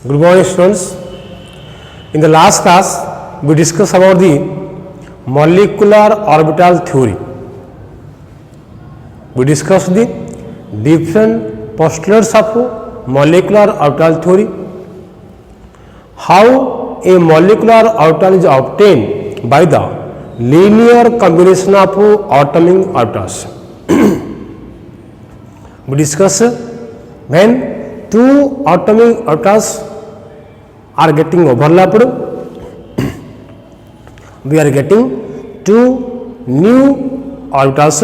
Good morning, students. In the last class, we discussed about the molecular orbital theory. We discussed the different postulates of molecular orbital theory, how a molecular orbital is obtained by the linear combination of atomic orbitals. We discussed when two atomic orbitals are getting overlapped, we are getting two new orbitals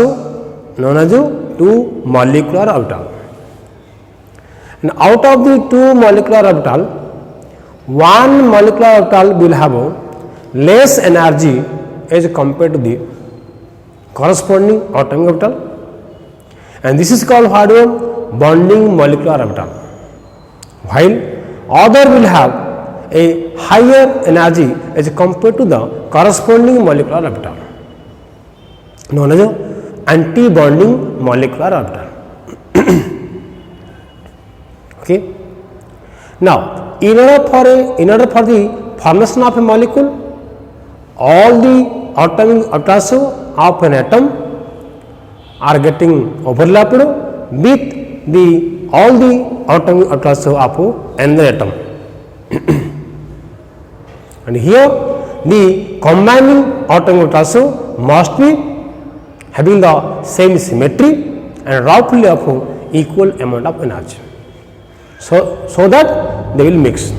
known as two molecular orbital. And out of the two molecular orbital, one molecular orbital will have less energy as compared to the corresponding atomic orbital, and this is called bonding molecular orbital, while other will have a higher energy as compared to the corresponding molecular orbital, known as anti-bonding molecular orbital. Okay. Now, in order for the formation of a molecule, all the atomic orbitals of an atom are getting overlapped with all the atomic orbitals of another atom. And here the combining atomic orbitals must be having the same symmetry and roughly of equal amount of energy, so that they will mix.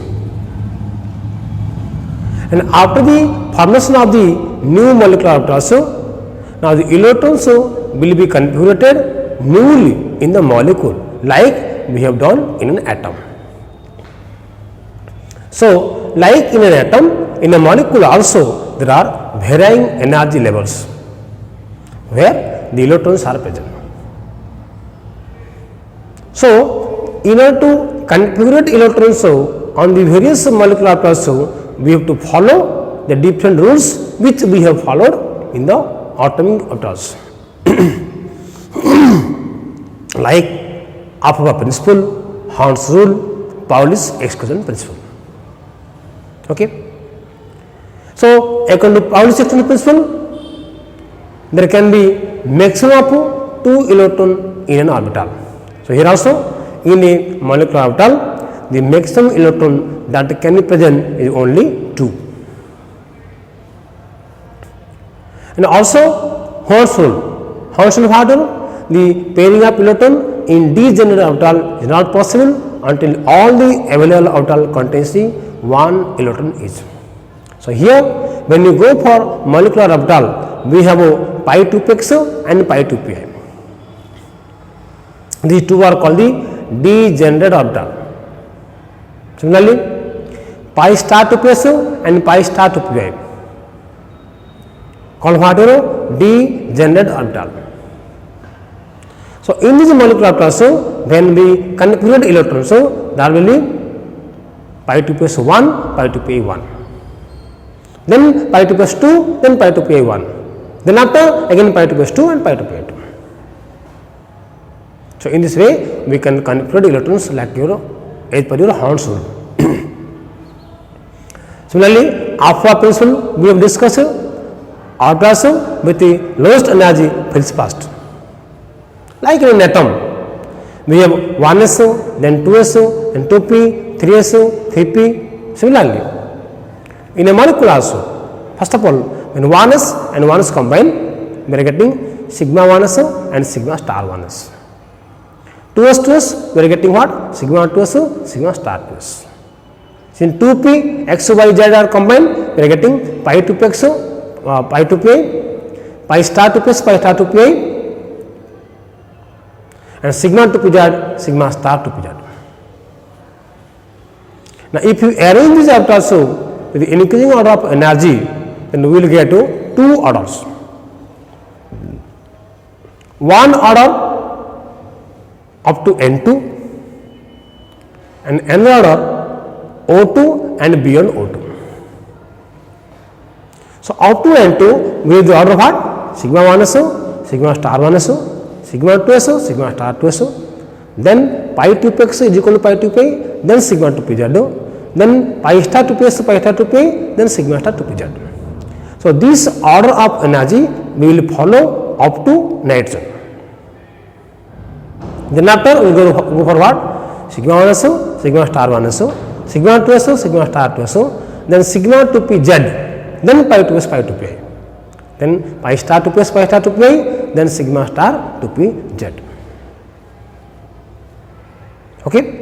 And after the formation of the new molecular orbitals, now the electrons will be configured newly in the molecule like we have done in an atom. So, like in an atom, in a molecule also there are varying energy levels where the electrons are present. So, in order to configure electrons on the various molecular orbitals, we have to follow the different rules which we have followed in the atomic orbitals. Like Afaba principle, Horn's rule, Pauli's exclusion principle. Okay. So, according to Pauli's exclusion principle, there can be maximum of 2 electrons in an orbital. So, here also in a molecular orbital, the maximum electron that can be present is only 2. And also Horn's rule. Horn's rule the pairing of electron in degenerate orbital is not possible until all the available orbital contains the 1 electron each. So, here when you go for molecular orbital, we have pi 2px and pi 2pi. These two are called the degenerate orbital. Similarly, pi star 2ps and pi star 2pi called degenerate orbital. So, in this molecular orbitals, when we configure electrons, there will be pi 2ps 1, pi 2pi 1, then pi 2ps 2, then pi 2pi 1, then after again pi 2ps 2 and pi 2pi 2. So, in this way we can configure electrons like as per your Horn's rule. Similarly, Afaba principle we have discussed orbitals with the lowest energy feels fast. Like in an atom, we have 1s, then 2s, then 2p, 3s, 3p. Similarly, in a molecule also, first of all, when 1s and 1s combine, we are getting sigma 1s and sigma star 1s. 2s, we are getting what? Sigma 2s, sigma star 2s. Since 2p, x, y, z are combined, we are getting pi 2px, pi 2pi, pi star 2ps, pi star 2pi, and sigma 2pz, sigma star 2pz. Now, if you arrange these orbitals with the increasing order of energy, then we will get to 2 orders. One order up to N2 and another order O2 and beyond O2. So, up to N2 we have the order of what? Sigma 1s, sigma star 1s, sigma 2s, sigma star 2s, then pi 2px is equal to pi 2pi, then sigma 2pz, then pi star 2p s, pi star 2p, then sigma star 2pz. So this order of energy we will follow up to nitrogen. Then after we go for what? Sigma 1 SO, sigma star 1 SO, sigma 2 SO, sigma star 2 SO, then sigma 2pz, then pi 2s, pi 2pi, then pi star 2ps, pi star 2pi, then sigma star 2pz. Okay.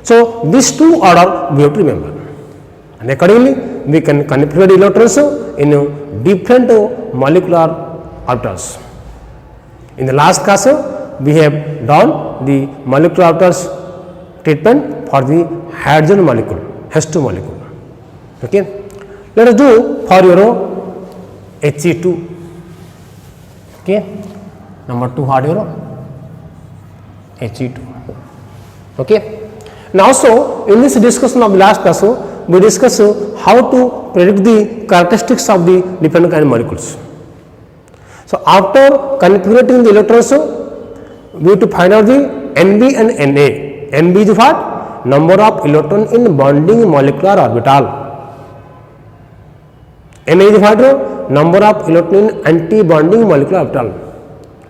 So these two order we have to remember, and accordingly we can configure the electrons in different molecular orbitals. In the last class we have done the molecular orbitals treatment for the hydrogen molecule, H2 molecule. Okay. Let us do for your He2. Okay. Number 2 what your He2. Okay. Now also in this discussion of last class we discuss how to predict the characteristics of the different kind of molecules. So after configuring the electrons we have to find out the Nb and Na. Nb is what? Number of electron in bonding molecular orbital. Na is what? Number of electron in anti-bonding molecular orbital.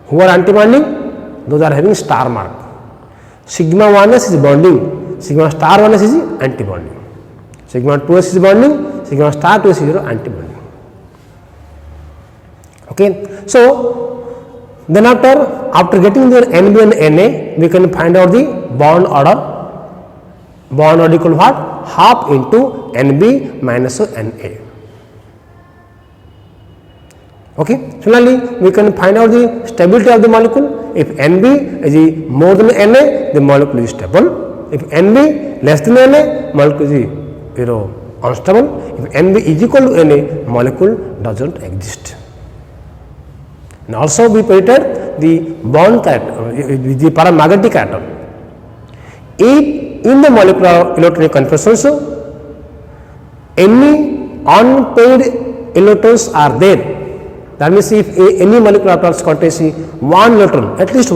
Who are anti-bonding? Those are having star mark. Sigma 1s is bonding, sigma star 1s is anti-bonding. Sigma 2s is bonding, sigma star 2s is anti-bonding. Okay. So then after getting their Nb and Na, we can find out the bond order. Bond order equal what? Half into Nb minus Na. Okay. Similarly, we can find out the stability of the molecule. If Nb is more than Na, the molecule is stable. If Nb less than Na, molecule is unstable. If Nb is equal to Na, molecule does not exist. And also we predicted the bond character, the paramagnetic character. If in the molecular electronic configurations any unpaired electrons are there, that means if any molecular orbital contains one electron, at least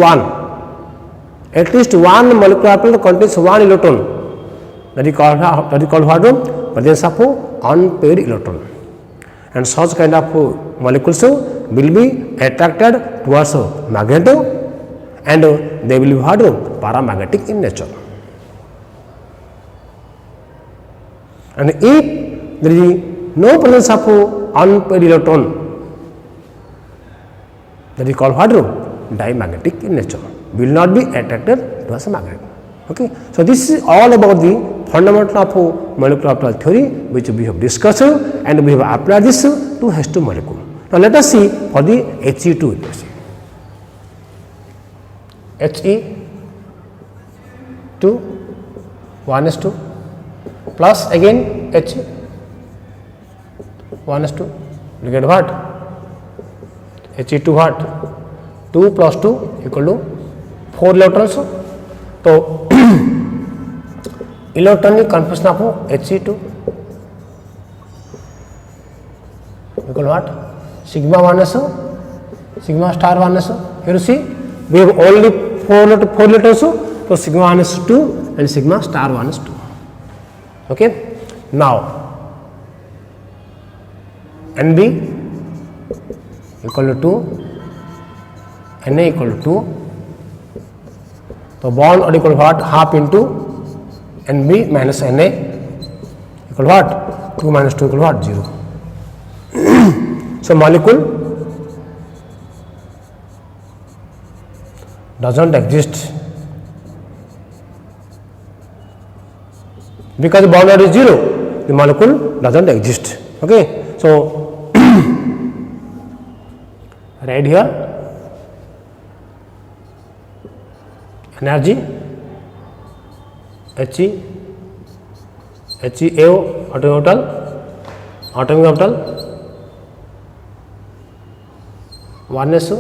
one molecular orbital contains one electron, that is called what? Presence of unpaired electron. And such kind of molecules will be attracted towards magnet and they will be what? Paramagnetic in nature. And if there is no presence of unpaired electron, that is called what? Diamagnetic in nature, will not be attracted towards a magnet. Okay. So this is all about the fundamental of molecular orbital theory which we have discussed and we have applied this to H2 molecule. Now let us see for the He2. He2 1s2 plus again H 1s2, you get what? He2 what? 2 plus 2 equal to 4 electrons. So electronic configuration of He2 equal to what? Sigma 1s, sigma star 1s. Here you see we have only 4 electrons, so sigma 1 is 2 and sigma star 1 is 2. Okay. Now Nb equal to 2, Na equal to 2. So bond order equal to what? Half into Nb minus Na equal to what? 2 minus 2 equal to what? 0. So molecule does not exist because the bond order is 0. The molecule does not exist. Okay. So right here energy He atomic orbital 1s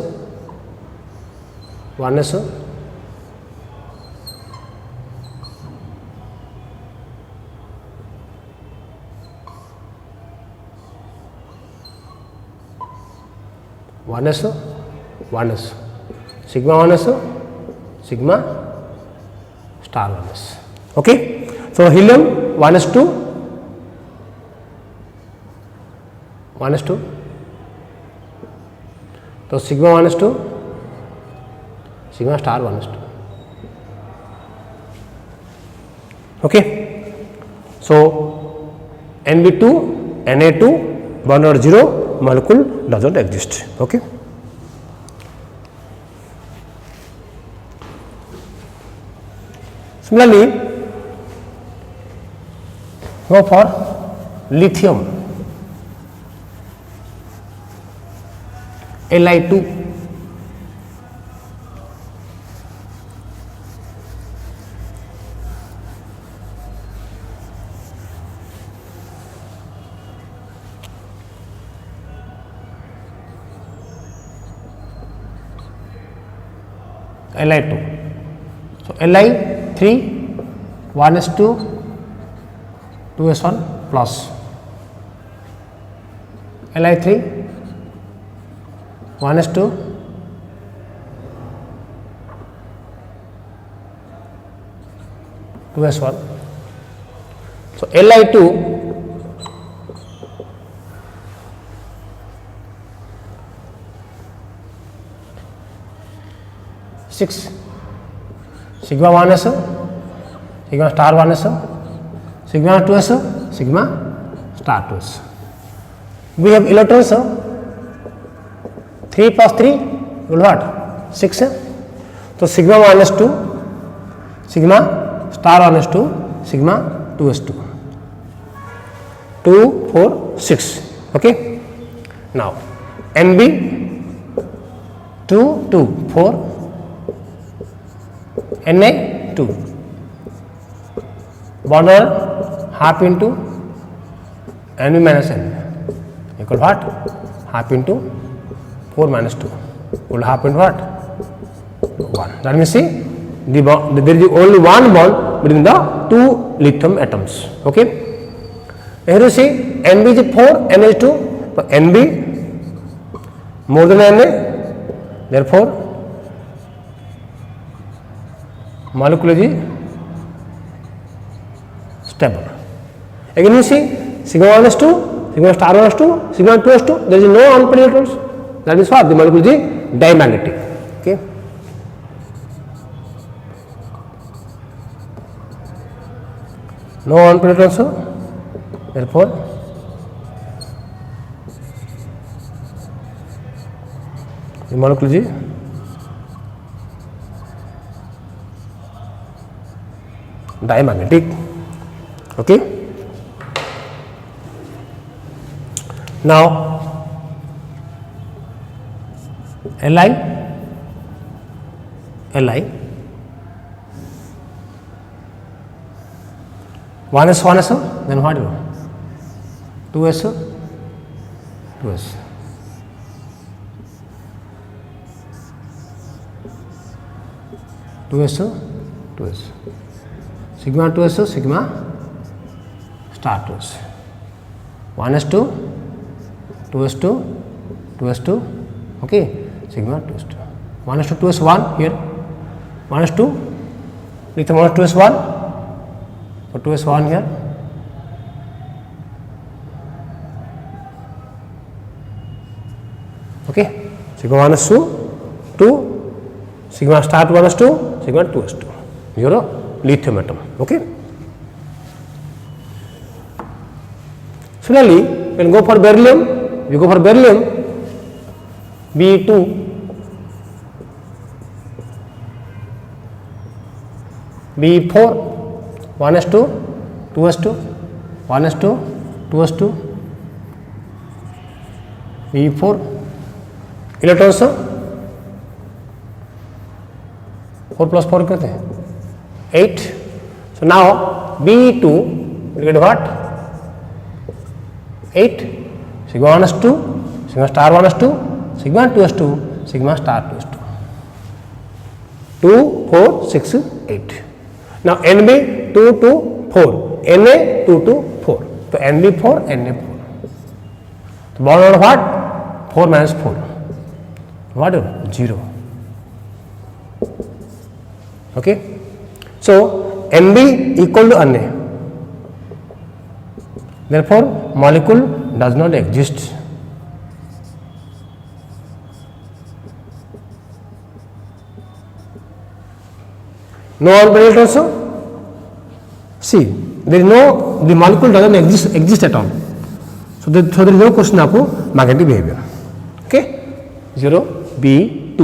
1s, sigma 1s, sigma star 1s. Okay. So helium 1s2, 1s2, तो sigma 1s2, sigma star 1s2. Okay, so Nb2, Na2 1 or 0 molecule does not exist. Okay. Similarly, go for lithium, Li2, Li2. So, Li3, 1s2, 2s1 plus Li3, 1s2, 2s1. So, Li2 6, sigma 1s, sigma star 1s, sigma 2s, sigma star 2s. We have electrons 3 plus 3 will what? 6. So, sigma 1s2, sigma star 1s2, sigma 2s2, 2, 4, 6. Okay. Now, Nb 2, 2, 4, Na2, bond order half into Nb minus Nb equal what? Half into 4 minus 2 will half into what? 1. That means see there is only one bond between the two lithium atoms. Okay. Here you see Nb is 4, Na is 2. So, Nb more than Na, therefore molecule is stable. Again you see sigma 1s2, sigma star 1s2, sigma 2s2, there is no unpaired electrons. That is what the molecule is dimagnetic. Okay. No unpaired electrons, therefore the molecule is diamagnetic. Okay. Now, Li 1s 1s, then what do you 2s 2s, 2s 2s, sigma 2s, sigma star 2s, 1s2, 2s2, 2s2, okay, sigma 2s2, 1s2, 2s1 here, 1s2, lithium 1s 2s1, so 2s1 here, okay, sigma 1s2, 2, sigma star 1s2, sigma 2s2, your lithium atom. Okay. Similarly, when go for beryllium, we go for beryllium B2, B4, 1s2, 2s2, 1s2, 2s2, B4, electrons 4 plus 4 कितने हैं 8. So now B2 will get what? 8, sigma 1s2, sigma star 1s2, sigma 2s2, sigma star 2s2, 2, 4, 6, 8. Now Nb 2, 2, 4, Na 2, 2, 4. So Nb 4, Na 4. So bond order what? 4 minus 4. What? 0. Okay. So Nb equal to Na. Therefore molecule does not exist No unpaired electron also. See, there is no, the molecule doesn't exist at all. So there is no question of magnetic behavior. Okay, 0 B2.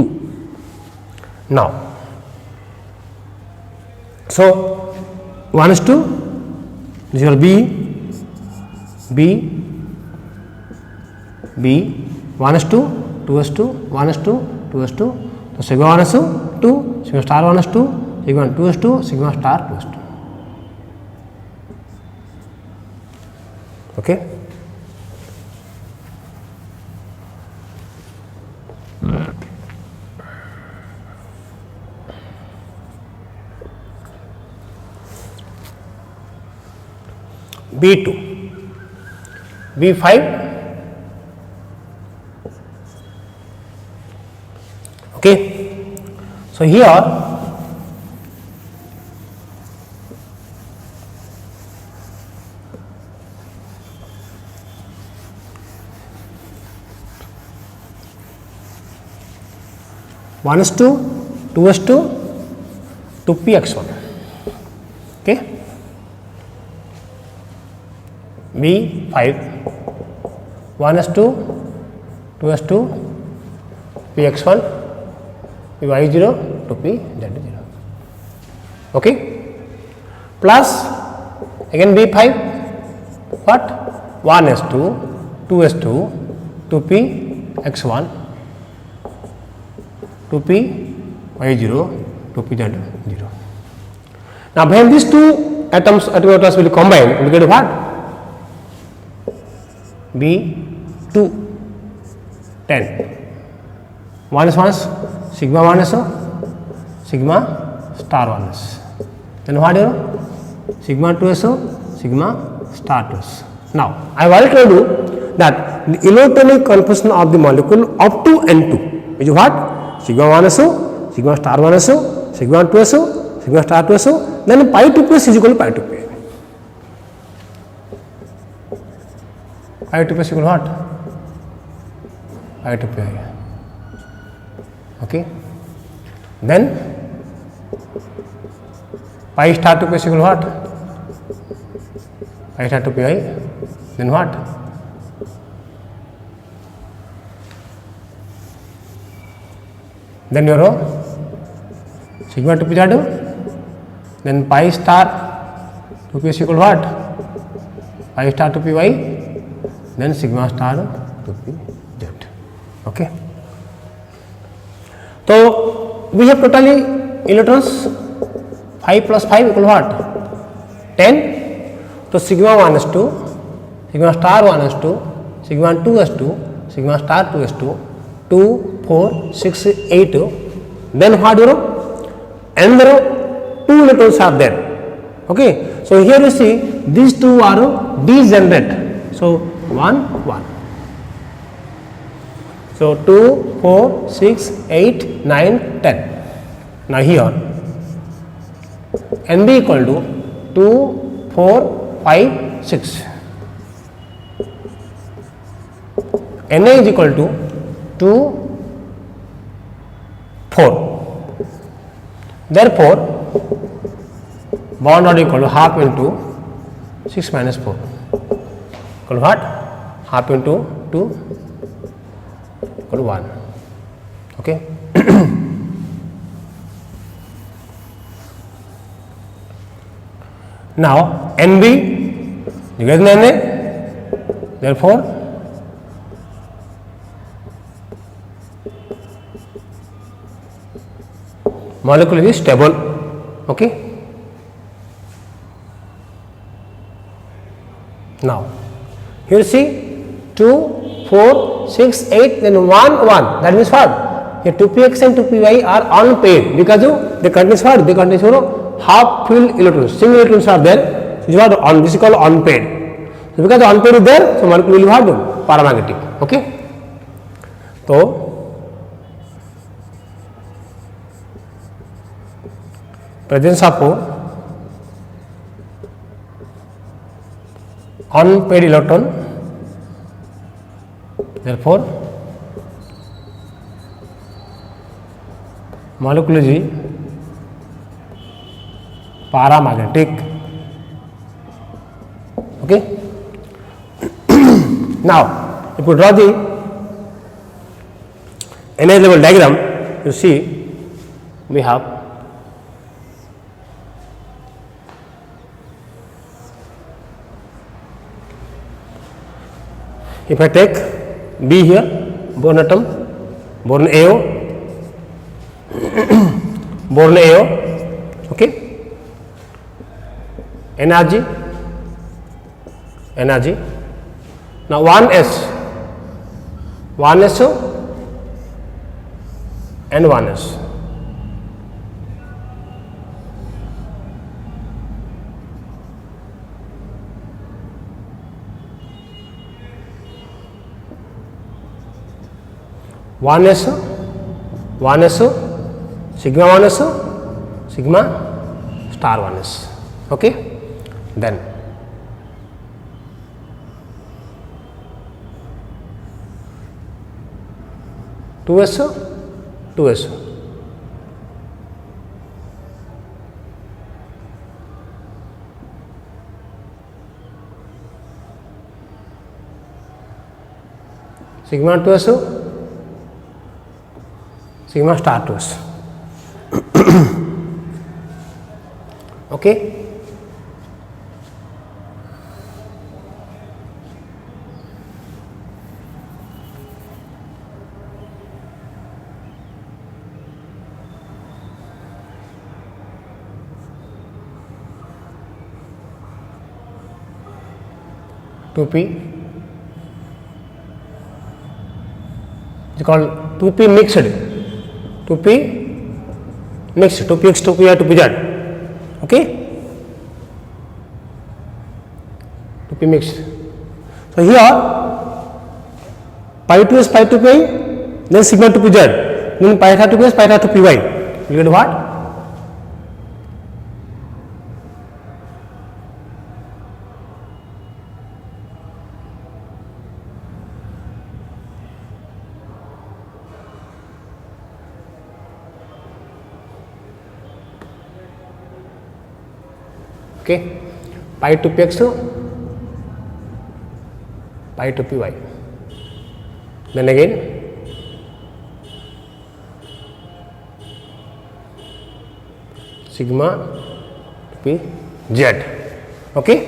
Now, so 1s2 0 B 1s2 2s2 1s2 2s2. So sigma 1s2 2 sigma star 1s2 sigma 2s2 sigma star 2s2. Okay. B2, B5, okay. So here one is 2, 2 is 2, 2px1, okay. B5 1s2 2s2 px1 py0 2pz0, okay, plus again B5 what 1s2 2s2 2px1 2py0 2pz0. Now when these two atoms will combine, we will get what? B2 10 1s sigma 1s sigma star 1s, then what you sigma 2s sigma star 2s. Now I have already told you that the electronic composition of the molecule up to N2 is what? Sigma 1s sigma star 1s sigma 2s sigma star 2s, then pi 2p is equal to pi 2p. pi 2p is equal to what? Pi 2p. Okay. Then pi star 2p is equal to what? Pi star 2pi. Then what? Then your sigma 2p z, then pi star 2p is equal to what? Pi star 2py, then sigma star 2pz. Okay. So we have totally electrons 5 plus 5 equal to what? 10. So sigma 1s2 sigma star 1s2 sigma 2s2 sigma star 2s2 2 4 6 8, then what you know, another 2 electrons are there. Okay. So here you see these two are degenerate. So 1 1. So 2 4 6 8 9 10. Now here NB equal to 2 4 5 6, Na is equal to 2 4. Therefore bond order equal to half into 6 minus 4 equal to what? Half into 2 equal to 1. Okay. Now NB greater than Na, therefore molecule is stable. Okay. Now here see 2 4 6 8, then 1 1, that means what? Here 2px and 2py are unpaired because they contain what? They contain half filled electrons, single electrons are there. This is what? This is called unpaired. So because the unpaired is there, so molecule will be what? Paramagnetic. Okay. So presence of unpaired electron, therefore molecule is paramagnetic. Okay. Now, if you draw the energy level diagram, you see we have if I take B here, boron atom, boron AO, boron AO, okay, energy, now 1SO and 1S. One SO, sigma 1SO, sigma star 1S. Okay, then two SO, sigma 2SO, sigma star 2S. Okay. Two P is called 2P mixed. 2P mixed, 2Px, 2Py, 2Pz. Okay, 2P mixed. So here pi 2s, pi 2Pi, then sigma 2Pz, then pi theta 2Ps, pi theta 2Py. You get what? Okay, pi 2Px, pi 2Py, then again sigma 2Pz. Okay,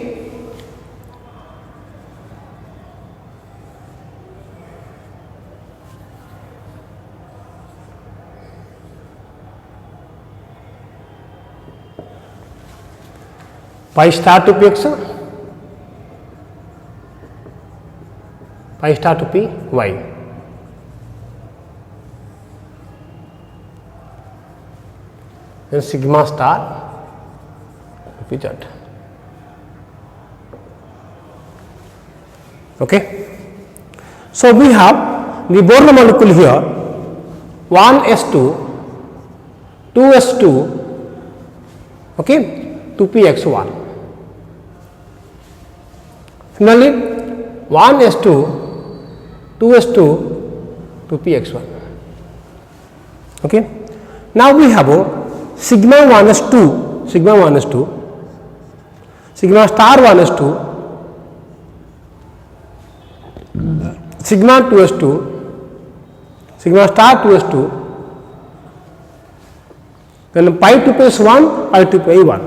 pi star 2Px, pi star 2Py, then sigma star 2Pz. Okay. So we have the boron molecule here 1s2, 2s2, okay, 2px1. Similarly, 1s2, 2s2, 2px1. Okay. Now we have a sigma 1s2, sigma star 1s2, sigma 2s2, sigma star 2s2, then pi 2ps1, pi 2pi1,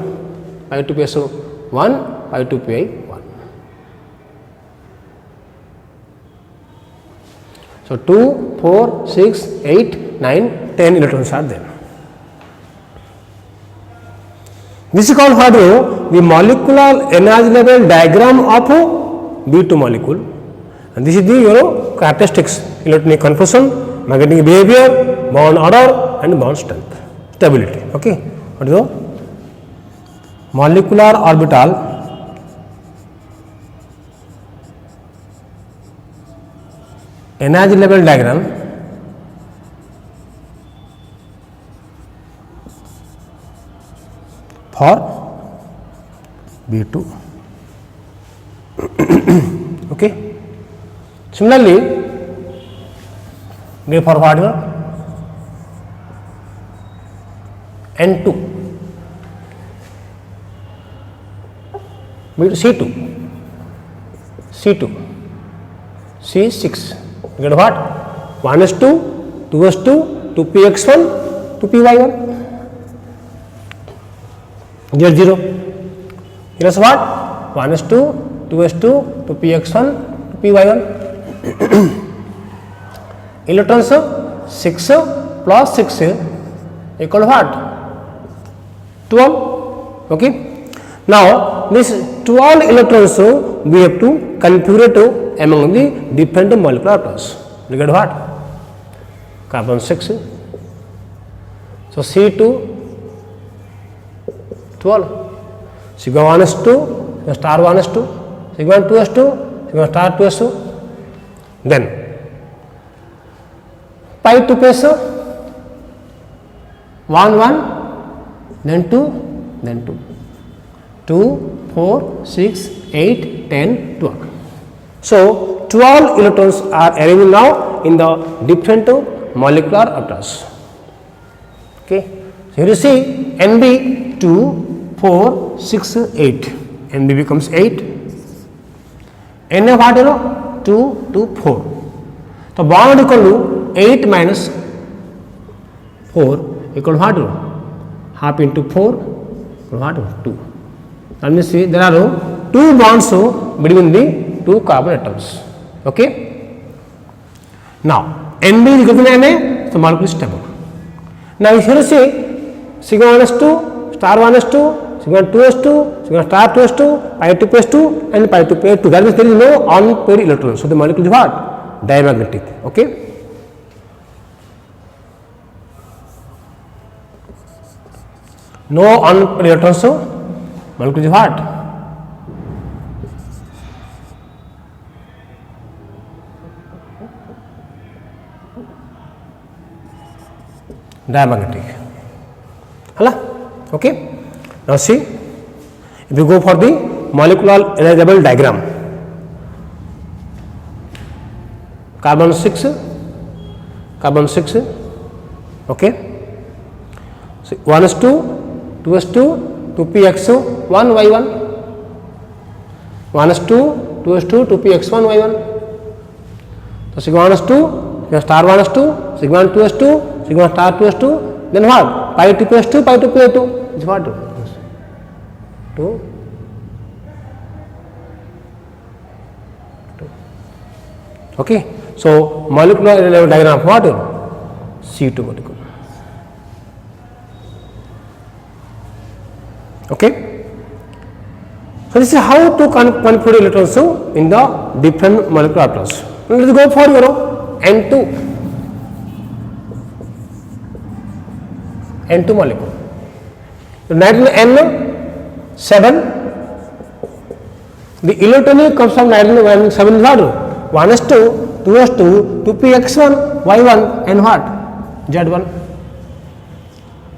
pi 2ps1, pi 2pi1. So 2, 4, 6, 8, 9, 10 electrons are there. This is called what? The molecular energy level diagram of B2 molecule, and this is the characteristics: electronic conformation, magnetic behavior, bond order, and bond strength, stability. Okay, what is the molecular orbital energy level diagram for B2. Okay. Similarly, go forward here, N2. C2, C2, C6. You get what? 1s2, 2s2, 2px1, 2py1. Here 0. Here is what? 1s2, 2s2, 2px1, 2py1. Electrons 6 plus 6 equal what? 12. Okay. Now this 12 electrons we have to configure among the different molecular atoms. You get what? Carbon 6. So C2 12. Sigma 1s2, sigma star 1s2, sigma 2s2, sigma star 2s2. Then pi 2 plus 1 1, then 2, then 2. 2, 4, 6, 8, 10, 12. So 12 electrons are arranged now in the different molecular orbitals. Okay. So here you see NB 2, 4, 6, 8. NB becomes 8. Na what you know? 2, 2, 4. So bond equal to 8 minus 4 equal to what? Half into 4 equal to what? 2. That means there are 2 bonds between the 2 carbon atoms. Okay. Now NB is equal to Na, so molecule is stable. Now if you say sigma 1s2, star 1s2, sigma 2s2, sigma star 2s2, pi 2 plus 2 and pi 2 plus 2. That means there is no unpaired electron. So the molecule is what? Diamagnetic. Okay. No unpaired electrons, so molecule is what? Diamagnetic. Hala? Okay. Now see, if you go for the molecular energizable diagram, carbon 6, okay. So 1s2, 2s2, 2px1 y1, 1s2, 2s2, 2px1 y1. So sigma 1s2, sigma star 1s2, sigma 2s2, sigma star 2s2, then what? Pi 2 plus 2, pi 2 plus 2 is what? 2. Okay. So molecular level diagram of what? C2 molecule. Okay. So this is how to configure electrons in the different molecular atoms. Let us go for N2. N2 molecule. So nitrogen N7. The electron comes from nitrogen 7 is what? 1s2, 2s2, 2px1, y1 and what? Z1.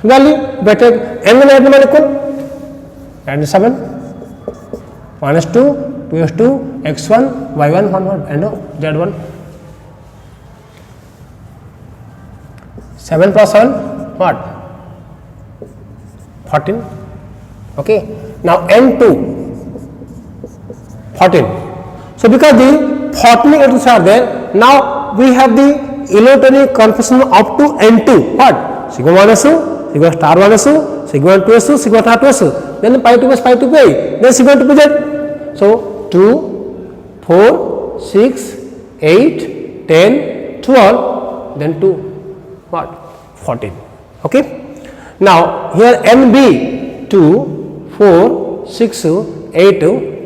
Similarly, better N nitrogen molecule. And 7, 1s2, 2s2, x1, y1, 1 and z1. 7 plus 7, what? 14. Okay. Now N2, 14. So because the 14 electrons are there, now we have the electronic configuration up to N2. What? Sigma 1s2, sigma star 1s2, sigma 2s2, sigma star 2s2. Then pi 2 plus pi 2 pi, then sigma 2 z. So 2, 4, 6, 8, 10, 12, then 2, what? 14. Okay. Now here NB 2, 4, 6, 8, 10.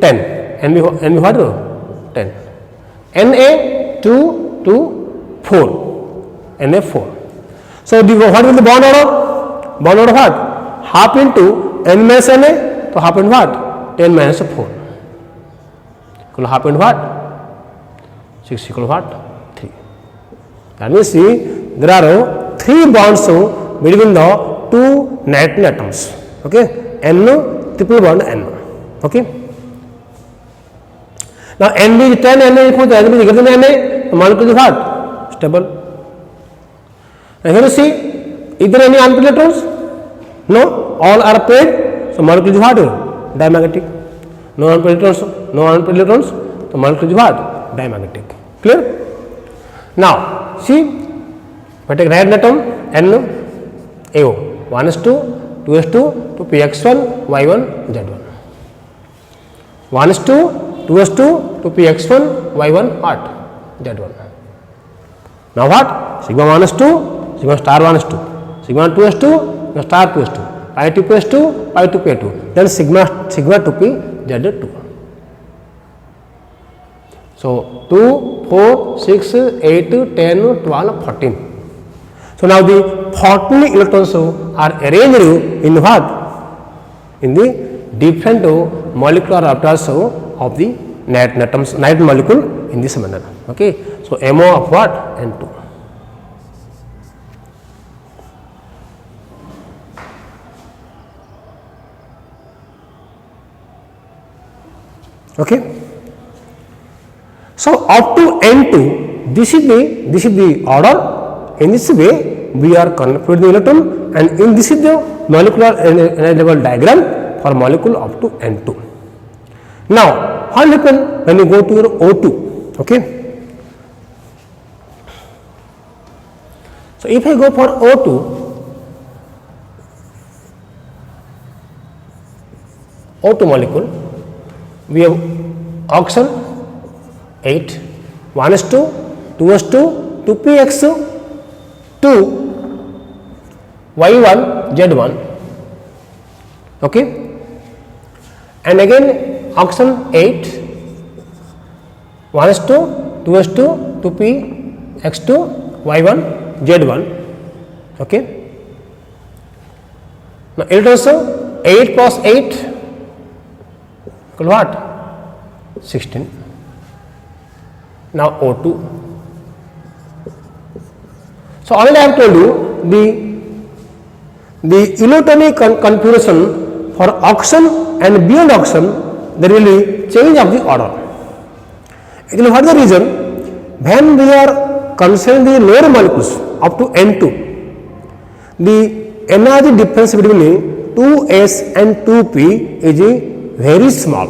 NB what? 10. Na 2, 2, 4. Na 4. So what is the bond order? Bond order what? Half into n minus Na, so half into what? 10 minus 4. Equal half into what? 6 equal what? 3. That means see, there are 3 bonds between the 2 nitrogen atoms. Okay. N triple bond N. Okay. Now Nb is 10, Na is 4, Nb is greater than Na, the molecule is what? Stable. Now here you see, is there any unpaired electrons? No, all are paired, so molecule is what? Diamagnetic. no unpaired electrons, no unpaired electrons, the molecule is what? Diamagnetic. Clear? Now see, we take nitrogen atom NaO, 1s2, 2s2 to px1, y1, z1. 1s2, 2s2 to px1, y1, what? z1. Now what? Sigma 1s2, sigma star 1s2, sigma 2s2, sigma star 2s2, pi 2 ps2, pi 2 p2, then sigma 2p z2. So 2, 4, 6, 8, 10, 12, 14. So now the 14 electrons are arranged in what? In the different molecular orbitals of the nitrogen molecule in this manner. Okay. So MO of what? N2. Okay. So up to N2, this is the order. In this way we are configuring the electron, and in this is the molecular energy level diagram for molecule up to N2. Now what happens when you go to your O2? Okay. So if I go for O2, molecule, we have oxygen 8, 1s2, 2s2, 2px2, y1, z1. Okay. And again oxygen 8, 1s2, 2s2, 2px2, y1, z1. Okay. Now electrons 8 plus 8 equal what? 16. Now O2. So already I have told you the electronic configuration for oxygen and beyond oxygen, there will be change of the order. Actually, what is the reason? When we are considering the lower molecules up to N2, the energy difference between 2s and 2p is very small.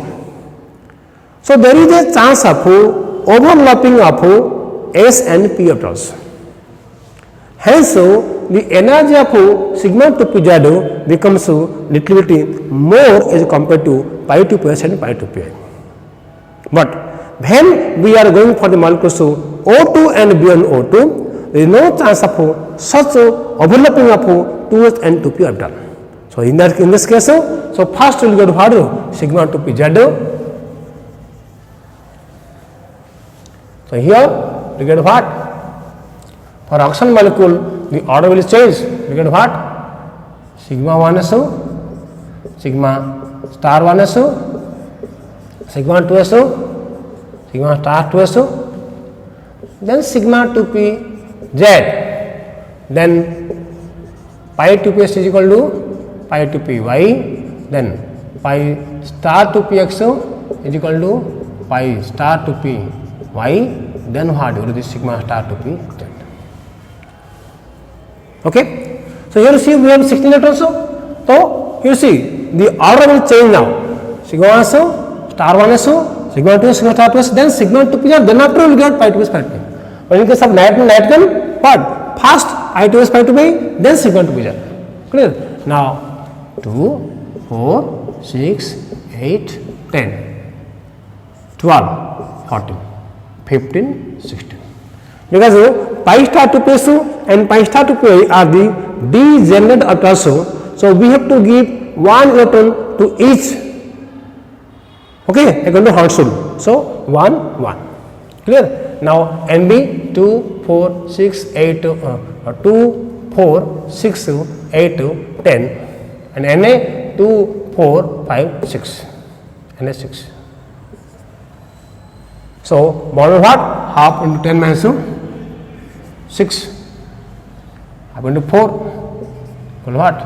So there is a chance of overlapping of s and p orbitals. Hence, the energy of sigma 2p z becomes little bit more as compared to pi 2ps and pi 2pi. But when we are going for the molecules O2 and beyond O2, there is no chance of such overlapping of 2s and 2p orbital. So in this case, so first we will get what? Sigma 2p z. So here we get what? For oxygen molecule, the order will change. We get what? Sigma 1s2, sigma star 1s2, sigma 2s2, sigma star 2s2, then sigma 2p z, then pi 2ps is equal to pi 2p y, then pi star 2px is equal to pi star 2p y, then what? Will be sigma star 2p z. Okay. So here you see we have 16 electrons. So you see the order will change now. Sigma 1s2, star 1s2, sigma 2, sigma star 2s, then sigma 2p, then after we will get pi 2s, pi 2p. But in case of nitrogen, what? First pi 2s, pi 2p, then sigma 2p. Clear? Now 2, 4, 6, 8, 10, 12, 14, 15, 16. Because pi star 2ps and pi star 2p are the degenerate orbitals, so we have to give one electron to each. Okay, according to Hertz rule. So 1, 1. Clear? Now NB 2, 4, 6, 8, 2, 4, 6, 8, 10, and Na 2, 4, 5, 6. Na 6. So bond what? Half into 10 minus 6, half into 4 equal what?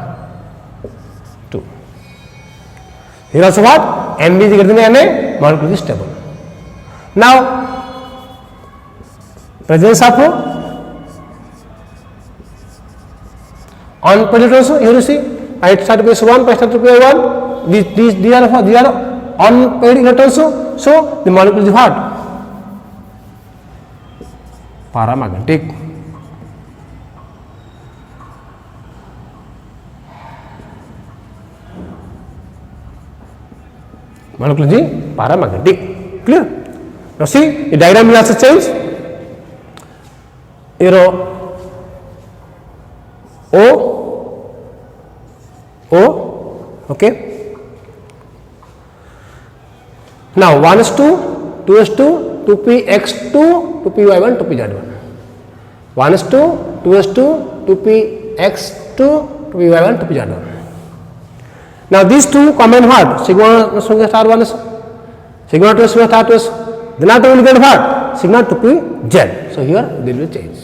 2. Here also what? Nb is greater than Na, molecule is stable. Now presence of unpaired electrons, here you see pi star 2p 1, pi star 2p 1, these are unpaired electrons. So the molecule is what? Paramagnetic. Molecule is paramagnetic. Clear? Now see, the diagram will also change. You know, O, okay. Now 1s2, 2s2, 2px2, 2py1, 2pz1. 1s2, 2s2, 2px2, 2py1, 2pz1. Now these two combine what? Sigma star 1s, sigma 2s, sigma star 2s. Then after we will get what? Sigma 2pz. So here there will change.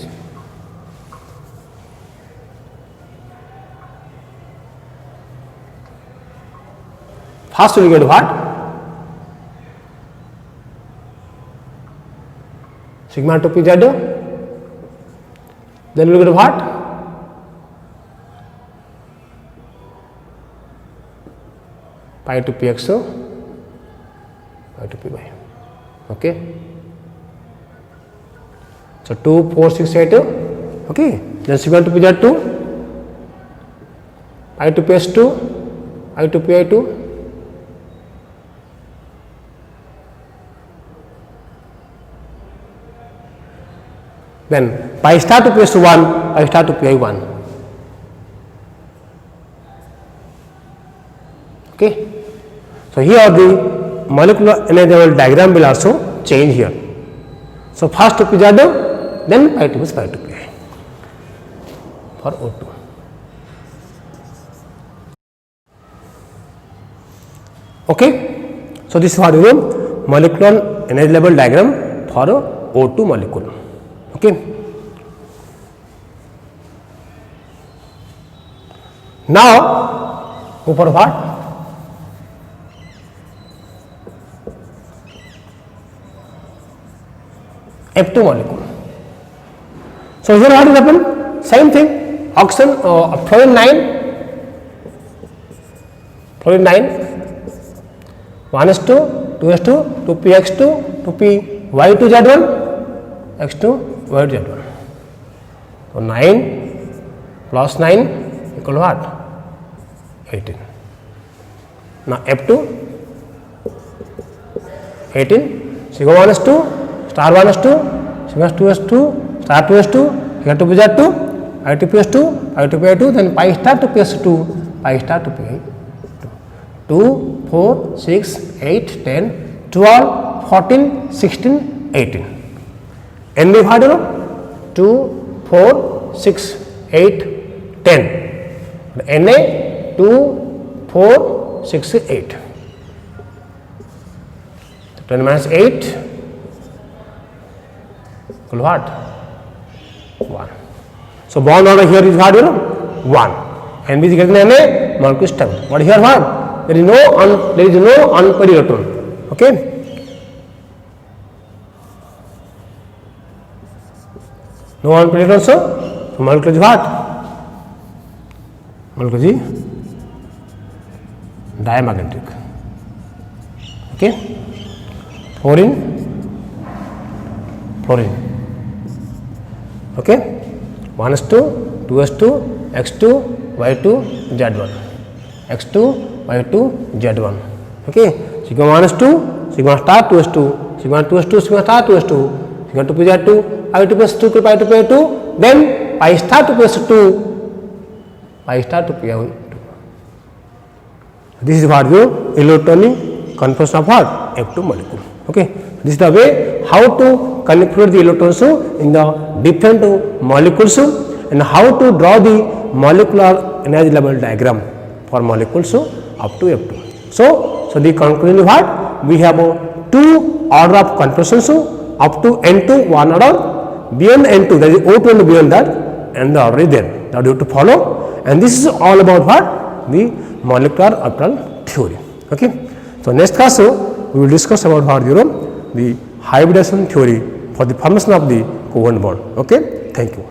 First we will get what? Sigma 2pz. Then we will get what? Pi 2px, pi 2py. Okay. So 2, 4, 6, 8. Okay. Then sigma 2pz2, pi 2ps2, pi 2pi2. Then pi star 2ps1, pi star 2pi1. Okay. So here the molecular energy level diagram will also change here. So first 2pz, then pi 2ps, pi 2pi for O2. Okay. So this is what is the molecular energy level diagram for O2 molecule. Okay. Now go for what? F2 molecule. So here what will happen? Same thing. Oxygen, fluorine 9, 1s2, 2s2, 2px2, 2py2z1, x2, y2z1. So 9 plus 9 equal to what? 18. Now F2, 18, sigma 1s2, star 1s2, sigma 2s2, star 2s2, sigma 2pz2, I 2ps2, I 2pi2, then pi star 2ps2, pi star 2pi2. 2, 4, 6, 8, 10, 12, 14, 16, 18. N be what? 2, 4, 6, 8, 10. Na 2, 4, 6, 8. 10 minus 8 equal what? 1. So bond order here is what? 1. N is greater than Na, molecule is stable. But here what? There is no unpaired electron. Okay. No unpaired electron, so molecule is what? Molecule is diamagnetic. Okay. Fluorine. Okay. 1s2, 2s2, x2, y2, z1. x2, y2, z1. Okay. Sigma 1s2, sigma star 2s2, sigma 2s2, sigma star 2s2, sigma 2pz2, I 2ps2, pi 2pi2, then pi star 2ps2, pi star 2pi2. This is what the electronic configuration of what? F2 molecule. Okay. This is the way how to calculate the electrons in the different molecules and how to draw the molecular energy level diagram for molecules up to F2. So the conclusion is what? We have two order of configurations up to N2 one order, beyond N2 that is O2 and beyond that, and the order is there that you have to follow, and this is all about what? The molecular orbital theory. Okay. So next class we will discuss about what the hybridization theory for the formation of the covalent bond. Okay. Thank you.